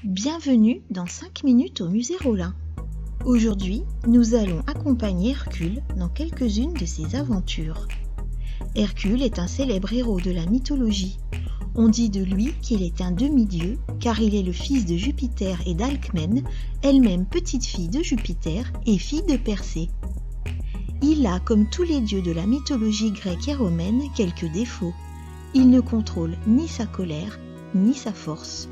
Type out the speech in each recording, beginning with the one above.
Bienvenue dans 5 minutes au musée Rolin. Aujourd'hui, nous allons accompagner Hercule dans quelques-unes de ses aventures. Hercule est un célèbre héros de la mythologie. On dit de lui qu'il est un demi-dieu car il est le fils de Jupiter et d'Alcmène, elle-même petite fille de Jupiter et fille de Persée. Il a, comme tous les dieux de la mythologie grecque et romaine, quelques défauts. Il ne contrôle ni sa colère, ni sa force.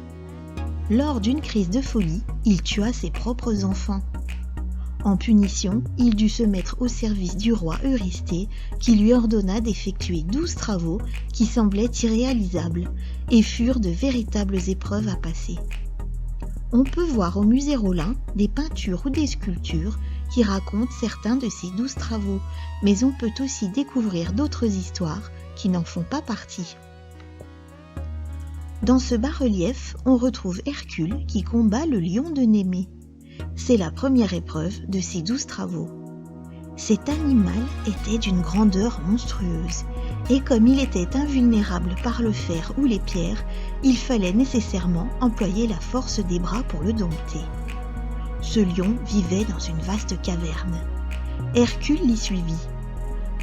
Lors d'une crise de folie, il tua ses propres enfants. En punition, il dut se mettre au service du roi Eurysthée, qui lui ordonna d'effectuer 12 travaux qui semblaient irréalisables et furent de véritables épreuves à passer. On peut voir au musée Rolin des peintures ou des sculptures qui racontent certains de ces 12 travaux, mais on peut aussi découvrir d'autres histoires qui n'en font pas partie. Dans ce bas-relief, on retrouve Hercule qui combat le lion de Némée. C'est la première épreuve de ces 12 travaux. Cet animal était d'une grandeur monstrueuse, et comme il était invulnérable par le fer ou les pierres, il fallait nécessairement employer la force des bras pour le dompter. Ce lion vivait dans une vaste caverne. Hercule l'y suivit.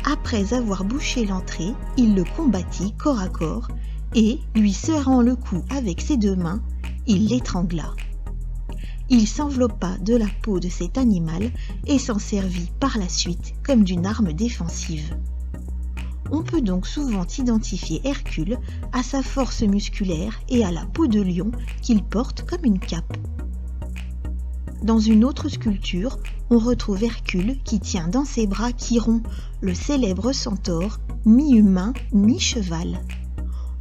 Après avoir bouché l'entrée, il le combattit corps à corps, et, lui serrant le cou avec ses 2 mains, il l'étrangla. Il s'enveloppa de la peau de cet animal et s'en servit par la suite comme d'une arme défensive. On peut donc souvent identifier Hercule à sa force musculaire et à la peau de lion qu'il porte comme une cape. Dans une autre sculpture, on retrouve Hercule qui tient dans ses bras Chiron, le célèbre centaure, mi-humain, mi-cheval.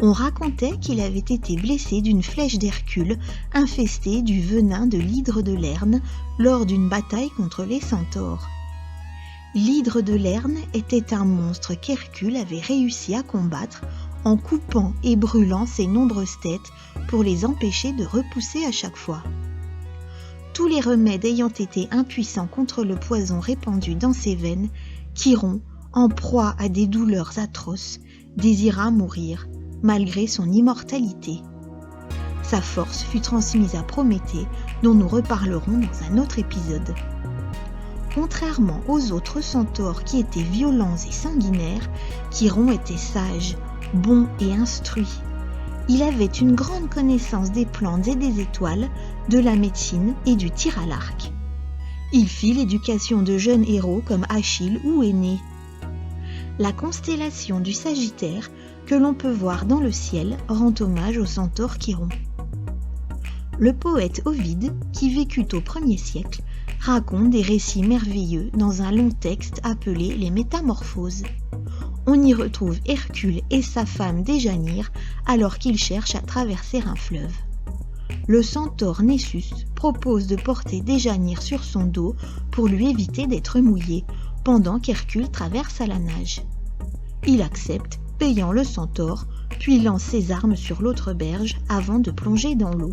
On racontait qu'il avait été blessé d'une flèche d'Hercule infestée du venin de l'hydre de Lerne lors d'une bataille contre les centaures. L'hydre de Lerne était un monstre qu'Hercule avait réussi à combattre en coupant et brûlant ses nombreuses têtes pour les empêcher de repousser à chaque fois. Tous les remèdes ayant été impuissants contre le poison répandu dans ses veines, Chiron, en proie à des douleurs atroces, désira mourir, malgré son immortalité. Sa force fut transmise à Prométhée, dont nous reparlerons dans un autre épisode. Contrairement aux autres centaures qui étaient violents et sanguinaires, Chiron était sage, bon et instruit. Il avait une grande connaissance des plantes et des étoiles, de la médecine et du tir à l'arc. Il fit l'éducation de jeunes héros comme Achille ou Énée. La constellation du Sagittaire, que l'on peut voir dans le ciel, rend hommage au centaure Chiron. Le poète Ovide, qui vécut au 1er siècle, raconte des récits merveilleux dans un long texte appelé les Métamorphoses. On y retrouve Hercule et sa femme Déjanire alors qu'ils cherchent à traverser un fleuve. Le centaure Nessus propose de porter Déjanire sur son dos pour lui éviter d'être mouillé pendant qu'Hercule traverse à la nage. Il accepte, payant le centaure, puis lance ses armes sur l'autre berge avant de plonger dans l'eau.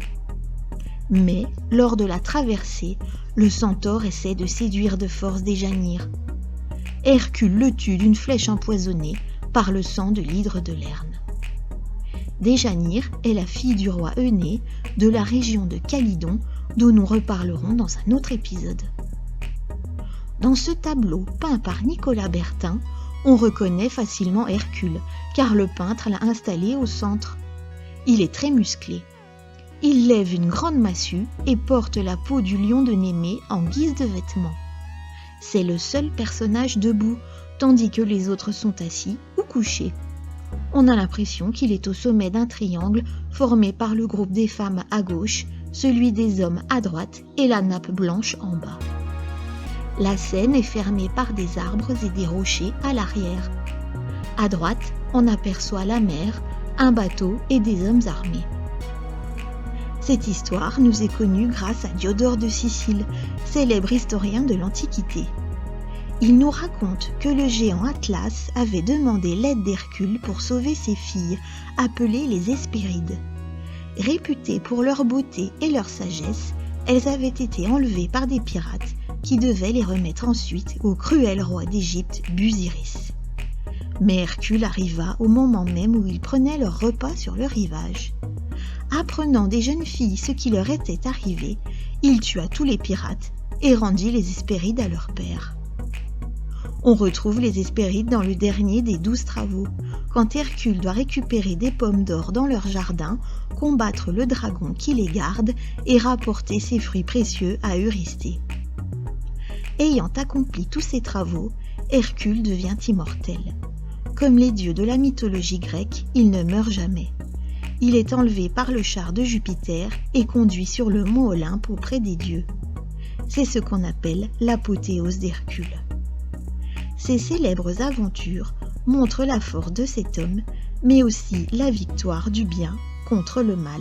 Mais, lors de la traversée, le centaure essaie de séduire de force Déjanire. Hercule le tue d'une flèche empoisonnée par le sang de l'hydre de Lerne. Déjanire est la fille du roi Eunée de la région de Calydon, dont nous reparlerons dans un autre épisode. Dans ce tableau peint par Nicolas Bertin, on reconnaît facilement Hercule, car le peintre l'a installé au centre. Il est très musclé. Il lève une grande massue et porte la peau du lion de Némée en guise de vêtement. C'est le seul personnage debout, tandis que les autres sont assis ou couchés. On a l'impression qu'il est au sommet d'un triangle formé par le groupe des femmes à gauche, celui des hommes à droite et la nappe blanche en bas. La scène est fermée par des arbres et des rochers à l'arrière. À droite, on aperçoit la mer, un bateau et des hommes armés. Cette histoire nous est connue grâce à Diodore de Sicile, célèbre historien de l'Antiquité. Il nous raconte que le géant Atlas avait demandé l'aide d'Hercule pour sauver ses filles, appelées les Hespérides. Réputées pour leur beauté et leur sagesse, elles avaient été enlevées par des pirates qui devaient les remettre ensuite au cruel roi d'Égypte, Busiris. Mais Hercule arriva au moment même où ils prenaient leur repas sur le rivage. Apprenant des jeunes filles ce qui leur était arrivé, il tua tous les pirates et rendit les Hespérides à leur père. On retrouve les Hespérides dans le dernier des 12 travaux, quand Hercule doit récupérer des pommes d'or dans leur jardin, combattre le dragon qui les garde et rapporter ses fruits précieux à Eurysthée. Ayant accompli tous ces travaux, Hercule devient immortel. Comme les dieux de la mythologie grecque, il ne meurt jamais. Il est enlevé par le char de Jupiter et conduit sur le mont Olympe auprès des dieux. C'est ce qu'on appelle l'apothéose d'Hercule. Ces célèbres aventures montrent la force de cet homme, mais aussi la victoire du bien contre le mal.